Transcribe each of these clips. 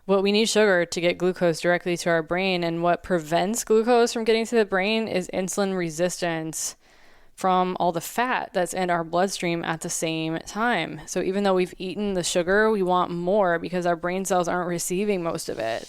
What we need sugar to get glucose directly to our brain, and what prevents glucose from getting to the brain is insulin resistance from all the fat that's in our bloodstream at the same time. So even though we've eaten the sugar, we want more because our brain cells aren't receiving most of it.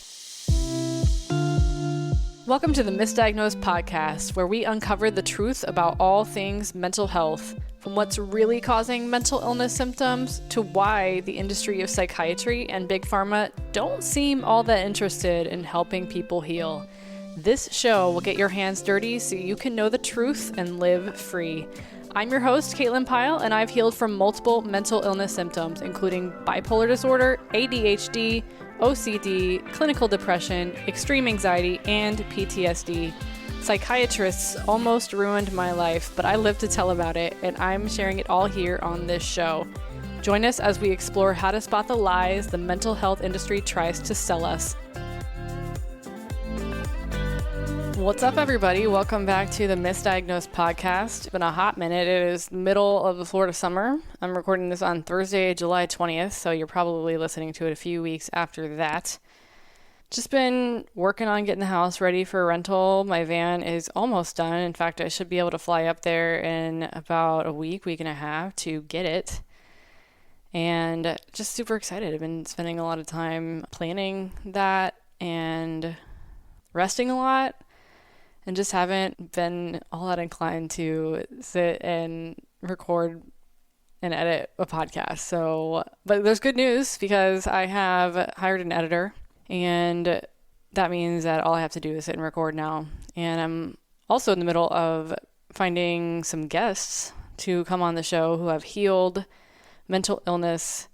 Welcome to the Misdiagnosed Podcast, where we uncover the truth about all things mental health, from what's really causing mental illness symptoms to why the industry of psychiatry and big pharma don't seem all that interested in helping people heal. This show will get your hands dirty so you can know the truth and live free. I'm your host, Caitlin Pyle, and I've healed from multiple mental illness symptoms, including bipolar disorder, ADHD, OCD, clinical depression, extreme anxiety, and PTSD. Psychiatrists almost ruined my life, but I live to tell about it, and I'm sharing it all here on this show. Join us as we explore how to spot the lies the mental health industry tries to sell us. What's up, everybody? Welcome back to the Misdiagnosed Podcast. It's been a hot minute. It is the middle of the Florida summer. I'm recording this on Thursday, July 20th, so you're probably listening to it a few weeks after that. Just been working on getting the house ready for rental. My van is almost done. In fact, I should be able to fly up there in about a week and a half to get it. And just super excited. I've been spending a lot of time planning that and resting a lot. And just haven't been all that inclined to sit and record and edit a podcast. So, but there's good news because I have hired an editor, and that means that all I have to do is sit and record now. And I'm also in the middle of finding some guests to come on the show who have healed mental illness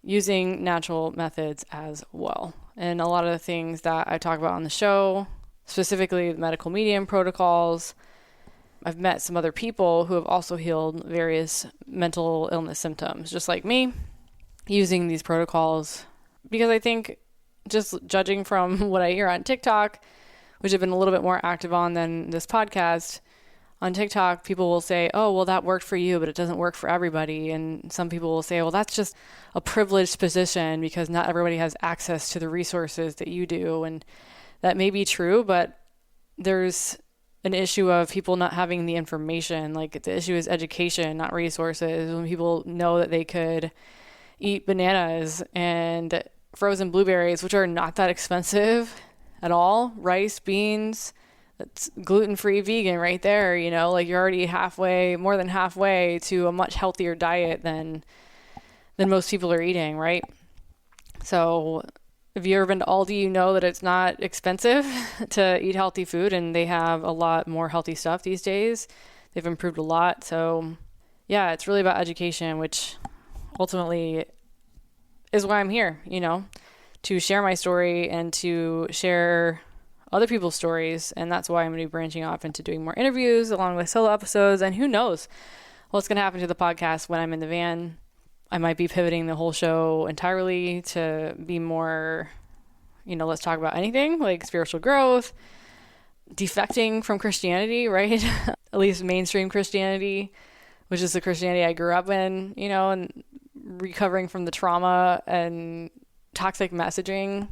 using natural methods as well. And a lot of the things that I talk about on the show, specifically the medical medium protocols. I've met some other people who have also healed various mental illness symptoms, just like me, using these protocols. Because I think, just judging from what I hear on TikTok, which I've been a little bit more active on than this podcast, on TikTok, people will say, oh, well, that worked for you, but it doesn't work for everybody. And some people will say, well, that's just a privileged position because not everybody has access to the resources that you do. And that may be true, but there's an issue of people not having the information. Like, the issue is education, not resources. When people know that they could eat bananas and frozen blueberries, which are not that expensive at all, rice, beans, that's gluten-free vegan right there, you know, like you're already more than halfway to a much healthier diet than most people are eating, right? So if you've ever been to Aldi, you know that it's not expensive to eat healthy food, and they have a lot more healthy stuff these days. They've improved a lot. So yeah, it's really about education, which ultimately is why I'm here, you know, to share my story and to share other people's stories. And that's why I'm going to be branching off into doing more interviews along with solo episodes. And who knows what's going to happen to the podcast when I'm in the van. I might be pivoting the whole show entirely to be more, you know, let's talk about anything like spiritual growth, defecting from Christianity, right? At least mainstream Christianity, which is the Christianity I grew up in, you know, and recovering from the trauma and toxic messaging.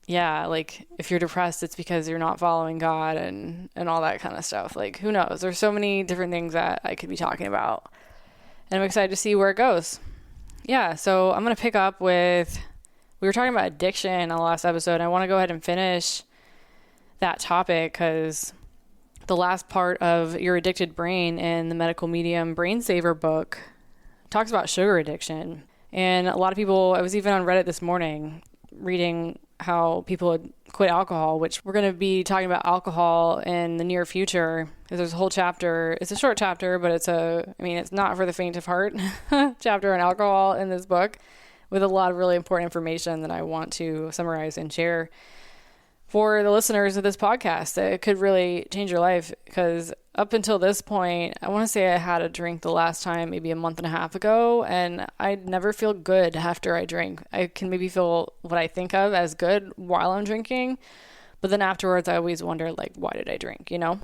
Yeah, like if you're depressed, it's because you're not following God and all that kind of stuff. Like, who knows? There's so many different things that I could be talking about. And I'm excited to see where it goes. Yeah, so I'm going to pick up with, we were talking about addiction in the last episode. I want to go ahead and finish that topic because the last part of Your Addicted Brain in the Medical Medium Brain Saver book talks about sugar addiction. And a lot of people, I was even on Reddit this morning reading how people had quit alcohol, which we're going to be talking about alcohol in the near future. There's a whole chapter. It's a short chapter, but it's not for the faint of heart chapter on alcohol in this book with a lot of really important information that I want to summarize and share for the listeners of this podcast that it could really change your life. Because up until this point, I want to say I had a drink the last time maybe a month and a half ago, and I never feel good after I drink. I can maybe feel what I think of as good while I'm drinking, but then afterwards I always wonder, like, why did I drink, you know?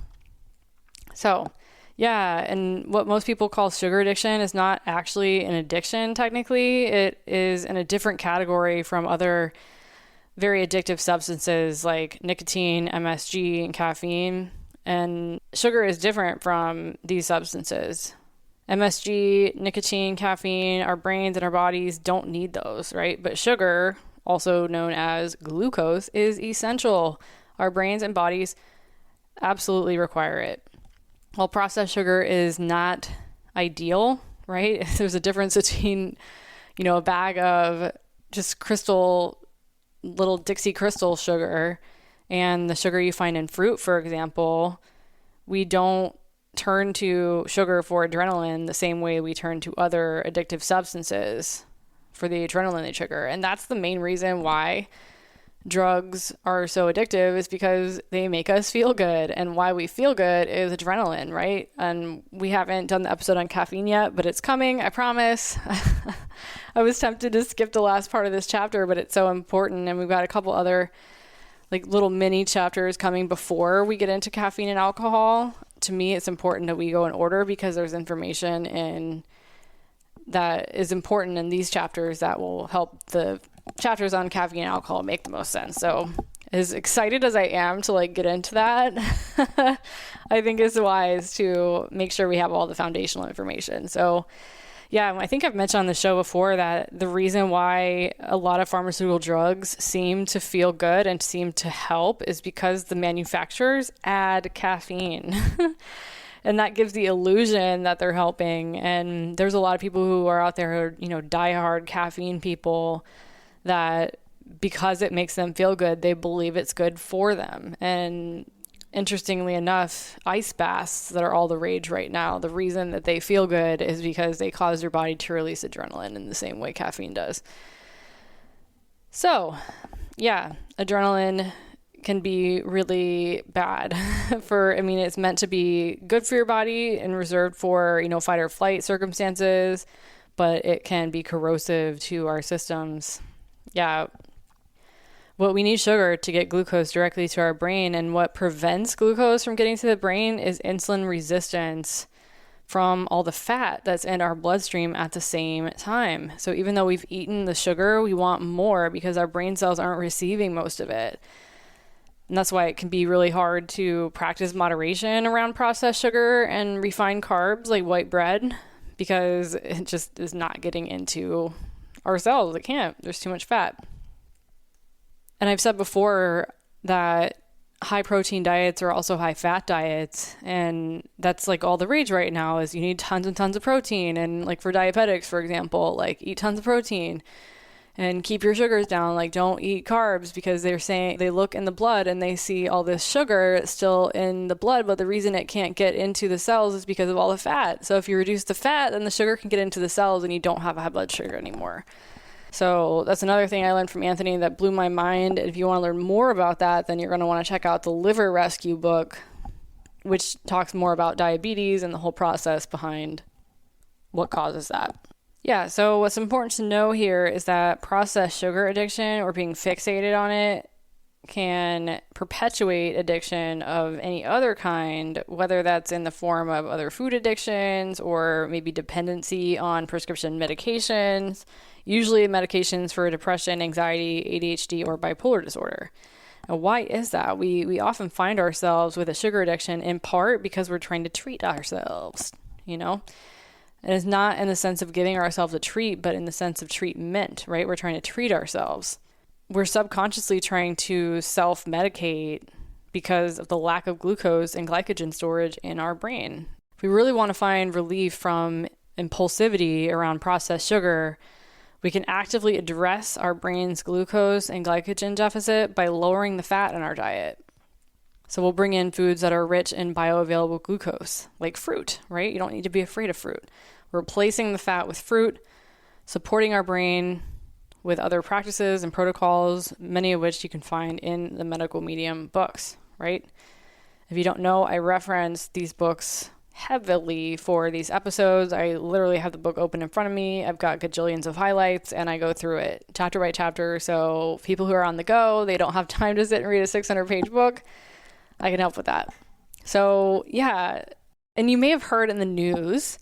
So yeah, and what most people call sugar addiction is not actually an addiction technically. It is in a different category from other very addictive substances like nicotine, MSG, and caffeine. And sugar is different from these substances. MSG, nicotine, caffeine, our brains and our bodies don't need those, right? But sugar, also known as glucose, is essential. Our brains and bodies absolutely require it. While processed sugar is not ideal, right? There's a difference between, a bag of just little Dixie crystal sugar and the sugar you find in fruit, for example. We don't turn to sugar for adrenaline the same way we turn to other addictive substances for the adrenaline they trigger. And that's the main reason why drugs are so addictive, is because they make us feel good. And why we feel good is adrenaline, right? And we haven't done the episode on caffeine yet, but it's coming, I promise. I was tempted to skip the last part of this chapter, but it's so important. And we've got a couple other little mini chapters coming before we get into caffeine and alcohol. To me, it's important that we go in order because there's information that is important in these chapters that will help the chapters on caffeine and alcohol make the most sense. So as excited as I am to get into that, I think it's wise to make sure we have all the foundational information. So yeah, I think I've mentioned on the show before that the reason why a lot of pharmaceutical drugs seem to feel good and seem to help is because the manufacturers add caffeine. And that gives the illusion that they're helping. And there's a lot of people who are out there who are, diehard caffeine people that because it makes them feel good, they believe it's good for them. And interestingly enough, ice baths that are all the rage right now, the reason that they feel good is because they cause your body to release adrenaline in the same way caffeine does. So, yeah, adrenaline can be really bad it's meant to be good for your body and reserved for, fight or flight circumstances, but it can be corrosive to our systems. Yeah. What we need sugar to get glucose directly to our brain, and what prevents glucose from getting to the brain is insulin resistance from all the fat that's in our bloodstream at the same time. So even though we've eaten the sugar, we want more because our brain cells aren't receiving most of it. And that's why it can be really hard to practice moderation around processed sugar and refined carbs like white bread, because it just is not getting into our cells. It can't. There's too much fat. And I've said before that high protein diets are also high fat diets. And that's all the rage right now is you need tons and tons of protein. And for diabetics, for example, eat tons of protein and keep your sugars down. Don't eat carbs, because they're saying they look in the blood and they see all this sugar still in the blood. But the reason it can't get into the cells is because of all the fat. So if you reduce the fat, then the sugar can get into the cells and you don't have a high blood sugar anymore. So that's another thing I learned from Anthony that blew my mind. And if you want to learn more about that, then you're going to want to check out the Liver Rescue book, which talks more about diabetes and the whole process behind what causes that. Yeah, so what's important to know here is that processed sugar addiction, or being fixated on it, can perpetuate addiction of any other kind, whether that's in the form of other food addictions or maybe dependency on prescription medications, usually medications for depression, anxiety, ADHD, or bipolar disorder. Now, why is that? We often find ourselves with a sugar addiction in part because we're trying to treat ourselves, And it's not in the sense of giving ourselves a treat, but in the sense of treatment, right? We're trying to treat ourselves. We're subconsciously trying to self-medicate because of the lack of glucose and glycogen storage in our brain. If we really want to find relief from impulsivity around processed sugar, we can actively address our brain's glucose and glycogen deficit by lowering the fat in our diet. So we'll bring in foods that are rich in bioavailable glucose, like fruit, right? You don't need to be afraid of fruit. We're replacing the fat with fruit, supporting our brain with other practices and protocols, many of which you can find in the medical medium books, right? If you don't know, I reference these books heavily for these episodes. I literally have the book open in front of me. I've got gajillions of highlights and I go through it chapter by chapter. So people who are on the go, they don't have time to sit and read a 600-page book, I can help with that. So yeah, and you may have heard in the news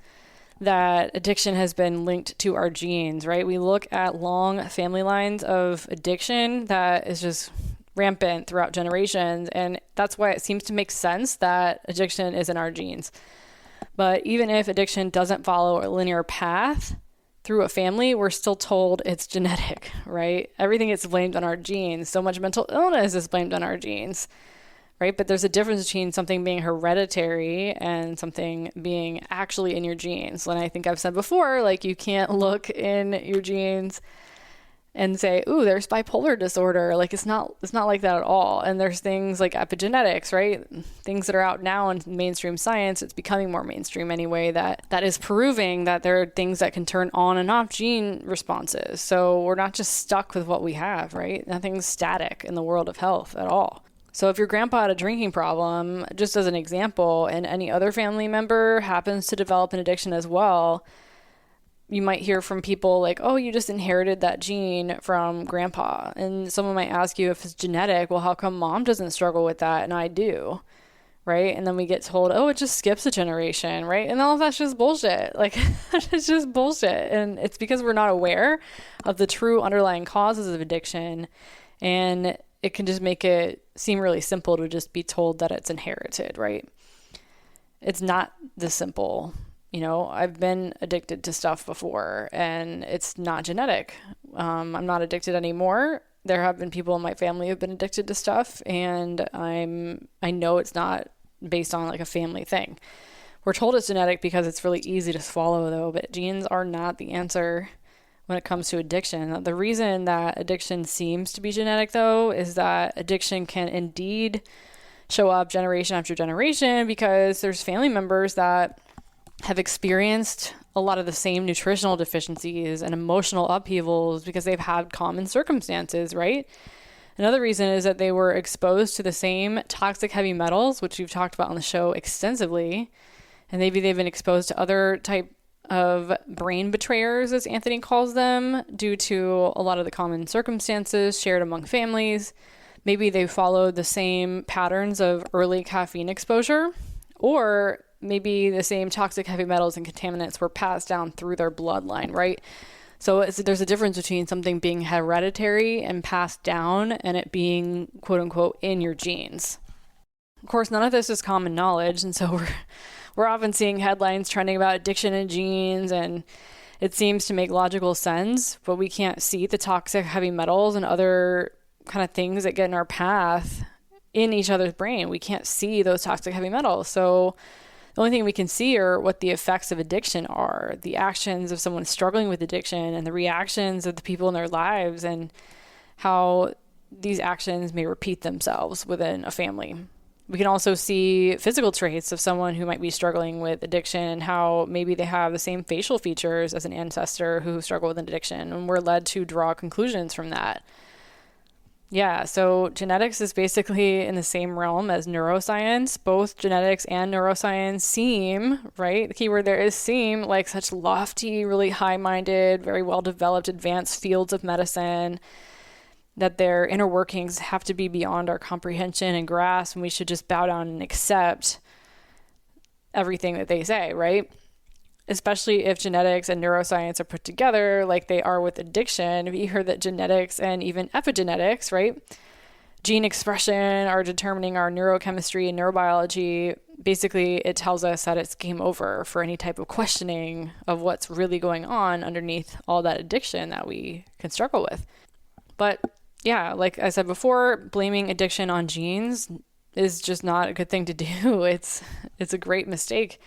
that addiction has been linked to our genes, right? We look at long family lines of addiction that is just rampant throughout generations, and that's why it seems to make sense that addiction is in our genes. But even if addiction doesn't follow a linear path through a family, we're still told it's genetic, right? Everything is blamed on our genes. So much mental illness is blamed on our genes, right? But there's a difference between something being hereditary and something being actually in your genes. And I think I've said before, like, you can't look in your genes and say, ooh, there's bipolar disorder. Like, it's not like that at all. And there's things like epigenetics, right? Things that are out now in mainstream science. It's becoming more mainstream anyway, that is proving that there are things that can turn on and off gene responses. So we're not just stuck with what we have, right? Nothing's static in the world of health at all. So if your grandpa had a drinking problem, just as an example, and any other family member happens to develop an addiction as well, you might hear from people like, oh, you just inherited that gene from grandpa. And someone might ask you if it's genetic. Well, how come mom doesn't struggle with that and I do? Right? And then we get told, oh, it just skips a generation, right? And all of that's just bullshit. Like, it's just bullshit. And it's because we're not aware of the true underlying causes of addiction. And it can just make it seem really simple to just be told that it's inherited, right? It's not this simple. You know, I've been addicted to stuff before and it's not genetic. I'm not addicted anymore. There have been people in my family who've been addicted to stuff, and I know it's not based on like a family thing. We're told it's genetic because it's really easy to swallow though, but genes are not the answer when it comes to addiction. The reason that addiction seems to be genetic though is that addiction can indeed show up generation after generation because there's family members that have experienced a lot of the same nutritional deficiencies and emotional upheavals because they've had common circumstances, right? Another reason is that they were exposed to the same toxic heavy metals, which we've talked about on the show extensively. And maybe they've been exposed to other type of brain betrayers, as Anthony calls them, due to a lot of the common circumstances shared among families. Maybe they followed the same patterns of early caffeine exposure, or maybe the same toxic heavy metals and contaminants were passed down through their bloodline, right? So there's a difference between something being hereditary and passed down and it being, quote unquote, in your genes. Of course, none of this is common knowledge. And so we're often seeing headlines trending about addiction and genes, and it seems to make logical sense, but we can't see the toxic heavy metals and other kind of things that get in our path in each other's brain. We can't see those toxic heavy metals. So the only thing we can see are what the effects of addiction are, the actions of someone struggling with addiction and the reactions of the people in their lives and how these actions may repeat themselves within a family. We can also see physical traits of someone who might be struggling with addiction and how maybe they have the same facial features as an ancestor who struggled with an addiction, and we're led to draw conclusions from that. Yeah, so genetics is basically in the same realm as neuroscience. Both genetics and neuroscience seem, right? The key word there is seem, like such lofty, really high-minded, very well-developed, advanced fields of medicine, that their inner workings have to be beyond our comprehension and grasp, and we should just bow down and accept everything that they say, right? Especially if genetics and neuroscience are put together like they are with addiction. We heard that genetics and even epigenetics, right? Gene expression are determining our neurochemistry and neurobiology. Basically, it tells us that it's game over for any type of questioning of what's really going on underneath all that addiction that we can struggle with. But yeah, like I said before, blaming addiction on genes is just not a good thing to do. It's a great mistake.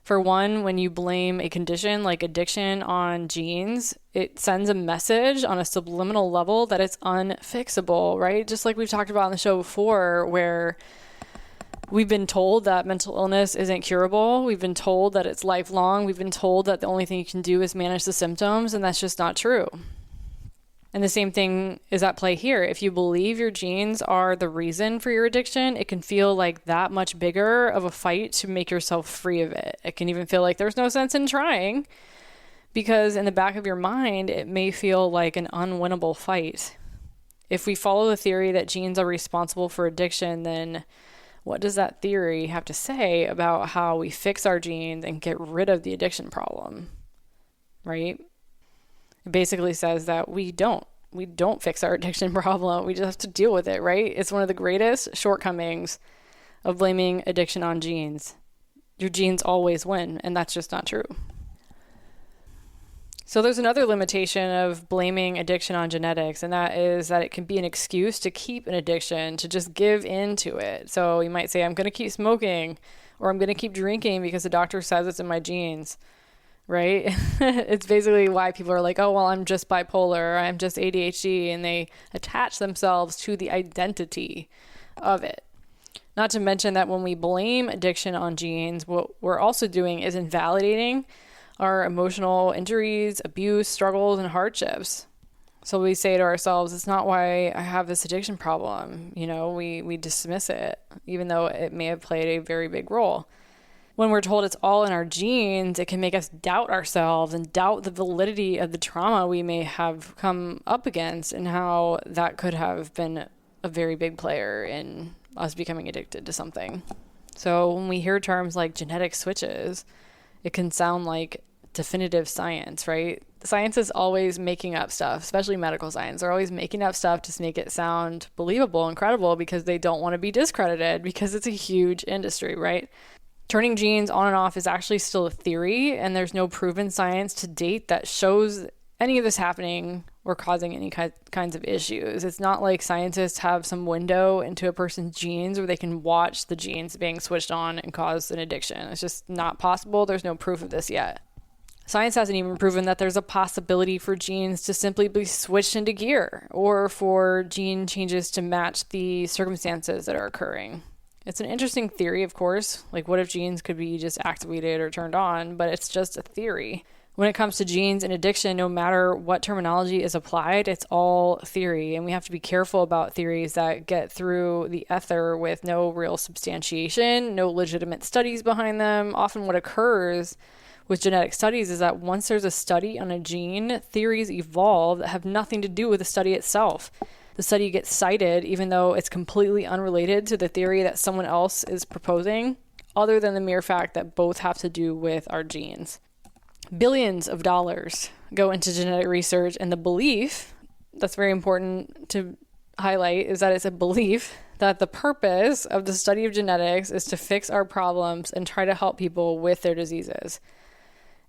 For one, when you blame a condition like addiction on genes, it sends a message on a subliminal level that it's unfixable, right? Just like we've talked about on the show before, where we've been told that mental illness isn't curable. We've been told that it's lifelong. We've been told that the only thing you can do is manage the symptoms, and that's just not true. And the same thing is at play here. If you believe your genes are the reason for your addiction, it can feel like that much bigger of a fight to make yourself free of it. It can even feel like there's no sense in trying, because in the back of your mind, it may feel like an unwinnable fight. If we follow the theory that genes are responsible for addiction, then What does that theory have to say about how we fix our genes and get rid of the addiction problem? Right? It basically says that we don't fix our addiction problem. We just have to deal with it, right? It's one of the greatest shortcomings of blaming addiction on genes. Your genes always win, and that's just not true. So there's another limitation of blaming addiction on genetics, and that is that it can be an excuse to keep an addiction, to just give in to it. So you might say, I'm going to keep smoking, or I'm going to keep drinking because the doctor says it's in my genes, right? It's basically why people are like, oh, well, I'm just bipolar, or I'm just ADHD, and they attach themselves to the identity of it. Not to mention that when we blame addiction on genes, what we're also doing is invalidating our emotional injuries, abuse, struggles, and hardships. So we say to ourselves, it's not why I have this addiction problem. We dismiss it, even though it may have played a very big role. When we're told it's all in our genes, it can make us doubt ourselves and doubt the validity of the trauma we may have come up against and how that could have been a very big player in us becoming addicted to something. So when we hear terms like genetic switches, it can sound like definitive science, right? Science is always making up stuff, especially medical science. They're always making up stuff to make it sound believable and credible because they don't want to be discredited because it's a huge industry, right? Turning genes on and off is actually still a theory, and there's no proven science to date that shows any of this happening or causing any kinds of issues. It's not like scientists have some window into a person's genes where they can watch the genes being switched on and cause an addiction. It's just not possible. There's no proof of this yet. Science hasn't even proven that there's a possibility for genes to simply be switched into gear or for gene changes to match the circumstances that are occurring. It's an interesting theory, of course. Like, what if genes could be just activated or turned on? But it's just a theory. When it comes to genes and addiction, no matter what terminology is applied, it's all theory. And we have to be careful about theories that get through the ether with no real substantiation, no legitimate studies behind them. Often what occurs with genetic studies is that once there's a study on a gene, theories evolve that have nothing to do with the study itself. The study gets cited even though it's completely unrelated to the theory that someone else is proposing, other than the mere fact that both have to do with our genes. Billions of dollars go into genetic research, and the belief, that's very important to highlight, is that it's a belief that the purpose of the study of genetics is to fix our problems and try to help people with their diseases.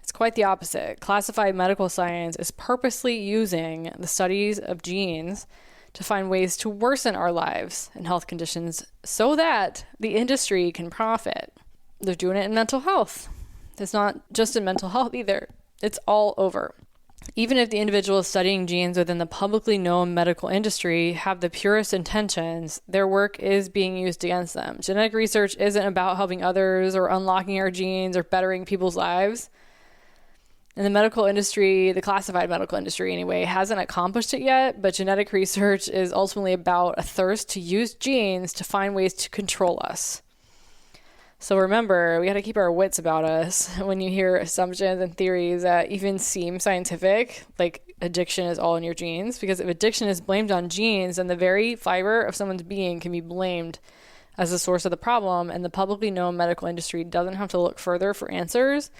It's quite the opposite. Classified medical science is purposely using the studies of genes to find ways to worsen our lives and health conditions so that the industry can profit. They're doing it in mental health. It's not just in mental health either. It's all over. Even if the individuals studying genes within the publicly known medical industry have the purest intentions, their work is being used against them. Genetic research isn't about helping others or unlocking our genes or bettering people's lives. And the medical industry, the classified medical industry anyway, hasn't accomplished it yet, but genetic research is ultimately about a thirst to use genes to find ways to control us. So remember, we got to keep our wits about us when you hear assumptions and theories that even seem scientific, like addiction is all in your genes, because if addiction is blamed on genes, then the very fiber of someone's being can be blamed as the source of the problem, and the publicly known medical industry doesn't have to look further for answers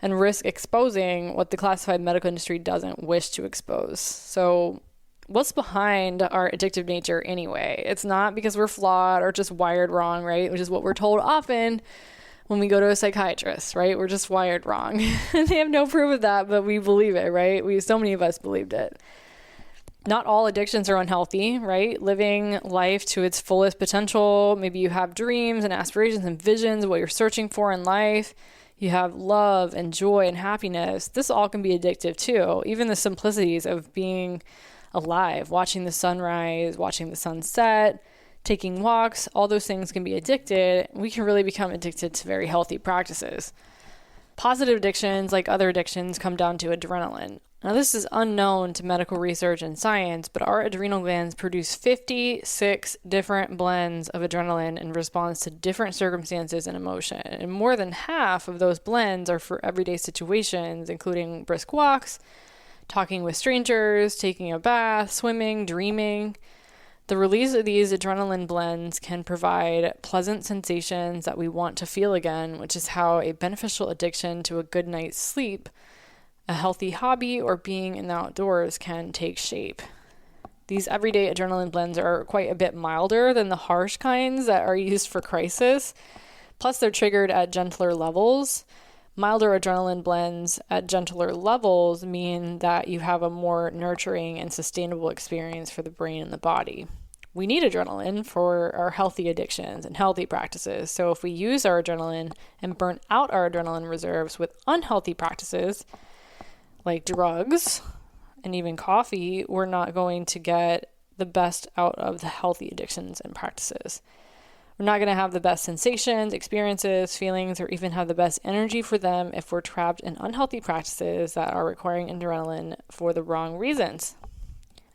and risk exposing what the classified medical industry doesn't wish to expose. So what's behind our addictive nature anyway? It's not because we're flawed or just wired wrong, right? Which is what we're told often when we go to a psychiatrist, right? We're just wired wrong. They have no proof of that, but we believe it, right? So many of us believed it. Not all addictions are unhealthy, right? Living life to its fullest potential. Maybe you have dreams and aspirations and visions of what you're searching for in life. You have love and joy and happiness. This all can be addictive too. Even the simplicities of being alive, watching the sunrise, watching the sunset, taking walks, all those things can be addicted. We can really become addicted to very healthy practices. Positive addictions, like other addictions, come down to adrenaline. Now, this is unknown to medical research and science, but our adrenal glands produce 56 different blends of adrenaline in response to different circumstances and emotion. And more than half of those blends are for everyday situations, including brisk walks, talking with strangers, taking a bath, swimming, dreaming. The release of these adrenaline blends can provide pleasant sensations that we want to feel again, which is how a beneficial addiction to a good night's sleep, a healthy hobby, or being in the outdoors can take shape. These everyday adrenaline blends are quite a bit milder than the harsh kinds that are used for crisis. Plus, they're triggered at gentler levels. Milder adrenaline blends at gentler levels mean that you have a more nurturing and sustainable experience for the brain and the body. We need adrenaline for our healthy addictions and healthy practices. So if we use our adrenaline and burn out our adrenaline reserves with unhealthy practices like drugs and even coffee, we're not going to get the best out of the healthy addictions and practices. We're not going to have the best sensations, experiences, feelings, or even have the best energy for them if we're trapped in unhealthy practices that are requiring adrenaline for the wrong reasons.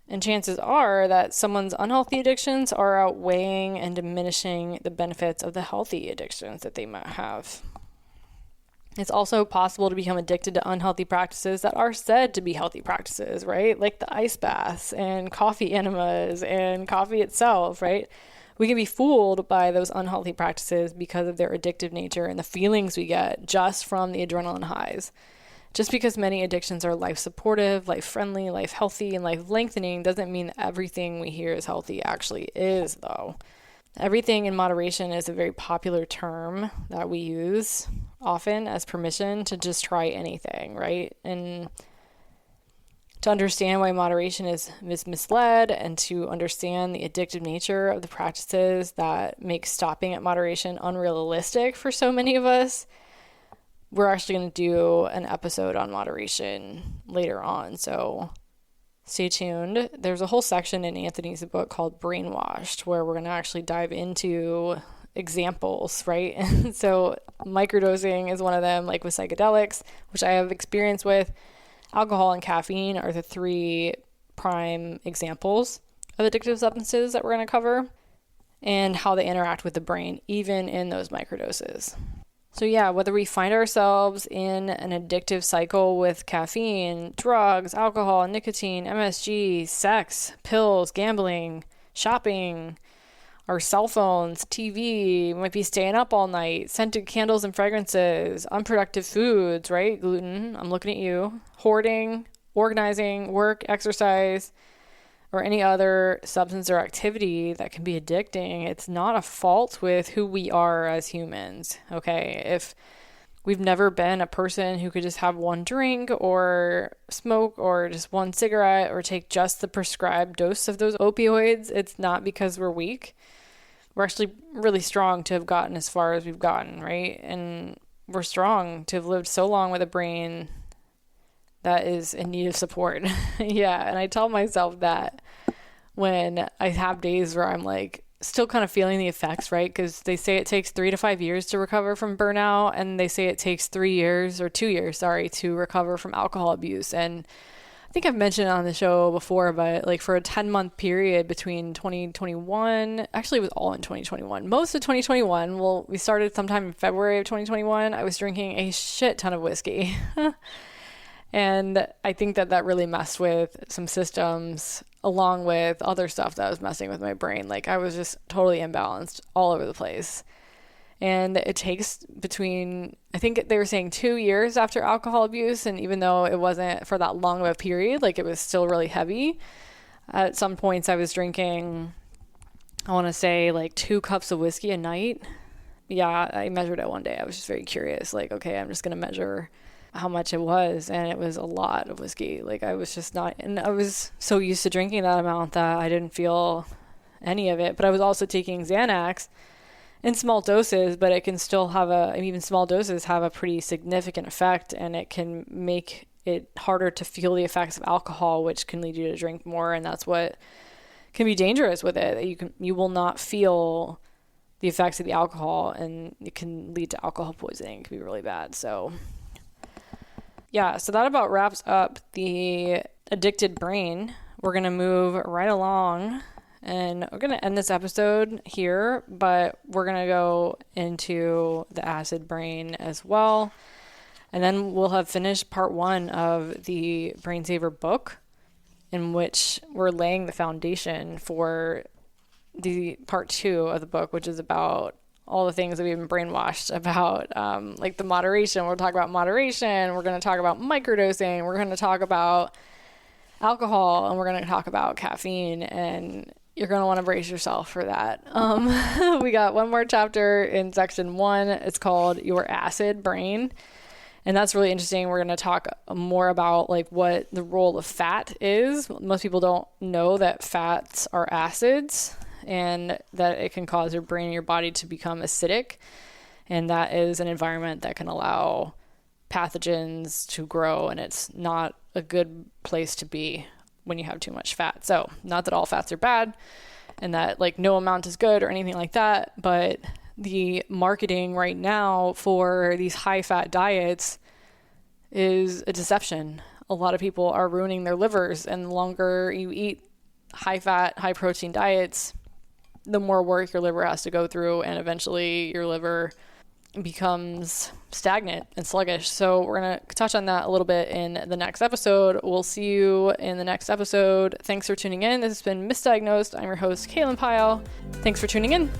And chances are that someone's unhealthy addictions are outweighing and diminishing the benefits of the healthy addictions that they might have. It's also possible to become addicted to unhealthy practices that are said to be healthy practices, right? Like the ice baths and coffee enemas and coffee itself, right? We can be fooled by those unhealthy practices because of their addictive nature and the feelings we get just from the adrenaline highs. Just because many addictions are life supportive, life friendly, life healthy, and life lengthening doesn't mean that everything we hear is healthy actually is, though. Everything in moderation is a very popular term that we use often as permission to just try anything, right? And to understand why moderation is misled and to understand the addictive nature of the practices that make stopping at moderation unrealistic for so many of us, we're actually going to do an episode on moderation later on. So stay tuned. There's a whole section in Anthony's book called Brainwashed where we're going to actually dive into examples, right? And so microdosing is one of them, like with psychedelics, which I have experience with. Alcohol and caffeine are the three prime examples of addictive substances that we're going to cover and how they interact with the brain, even in those microdoses. So yeah, whether we find ourselves in an addictive cycle with caffeine, drugs, alcohol, nicotine, MSG, sex, pills, gambling, shopping, our cell phones, TV, might be staying up all night, scented candles and fragrances, unproductive foods, right? Gluten, I'm looking at you, hoarding, organizing, work, exercise, or any other substance or activity that can be addicting. It's not a fault with who we are as humans, okay? If we've never been a person who could just have one drink or smoke or just one cigarette or take just the prescribed dose of those opioids, it's not because we're weak. We're actually really strong to have gotten as far as we've gotten, right? And we're strong to have lived so long with a brain that is in need of support. Yeah, and I tell myself that when I have days where I'm like still kind of feeling the effects, right? Because they say it takes 3 to 5 years to recover from burnout, and they say it takes 2 years, to recover from alcohol abuse. And I think I've mentioned it on the show before, but like for a 10-month period between 2021, actually it was all in 2021, most of 2021, well, we started sometime in February of 2021, I was drinking a shit ton of whiskey. And I think that really messed with some systems along with other stuff that was messing with my brain. Like I was just totally imbalanced all over the place. And it takes between, I think they were saying 2 years after alcohol abuse. And even though it wasn't for that long of a period, like it was still really heavy. At some points I was drinking, I want to say like 2 cups of whiskey a night. Yeah, I measured it one day. I was just very curious. Like, okay, I'm just going to measure how much it was. And it was a lot of whiskey. Like I was just not, and I was so used to drinking that amount that I didn't feel any of it. But I was also taking Xanax in small doses, but it can still have even small doses have a pretty significant effect, and it can make it harder to feel the effects of alcohol, which can lead you to drink more. And that's what can be dangerous with it. You will not feel the effects of the alcohol, and it can lead to alcohol poisoning. It can be really bad. So yeah, so that about wraps up the addicted brain. We're going to move right along. And we're going to end this episode here, but we're going to go into the acid brain as well. And then we'll have finished part 1 of the Brain Saver book, in which we're laying the foundation for the part 2 of the book, which is about all the things that we've been brainwashed about, like the moderation. We'll talk about moderation. We're going to talk about microdosing. We're going to talk about alcohol, and we're going to talk about caffeine, and you're going to want to brace yourself for that. We got one more chapter in section 1. It's called Your Acid Brain. And that's really interesting. We're going to talk more about like what the role of fat is. Most people don't know that fats are acids and that it can cause your brain and your body to become acidic. And that is an environment that can allow pathogens to grow, and it's not a good place to be when you have too much fat. So not that all fats are bad and that like no amount is good or anything like that, but the marketing right now for these high fat diets is a deception. A lot of people are ruining their livers, and the longer you eat high fat, high protein diets, the more work your liver has to go through, and eventually your liver becomes stagnant and sluggish. So we're going to touch on that a little bit in the next episode. We'll see you in the next episode. Thanks for tuning in. This has been Misdiagnosed. I'm your host, Caitlin Pyle. Thanks for tuning in.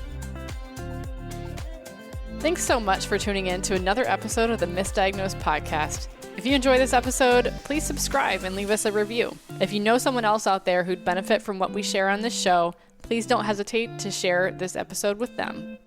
Thanks so much for tuning in to another episode of the Misdiagnosed podcast. If you enjoy this episode, please subscribe and leave us a review. If you know someone else out there who'd benefit from what we share on this show, please don't hesitate to share this episode with them.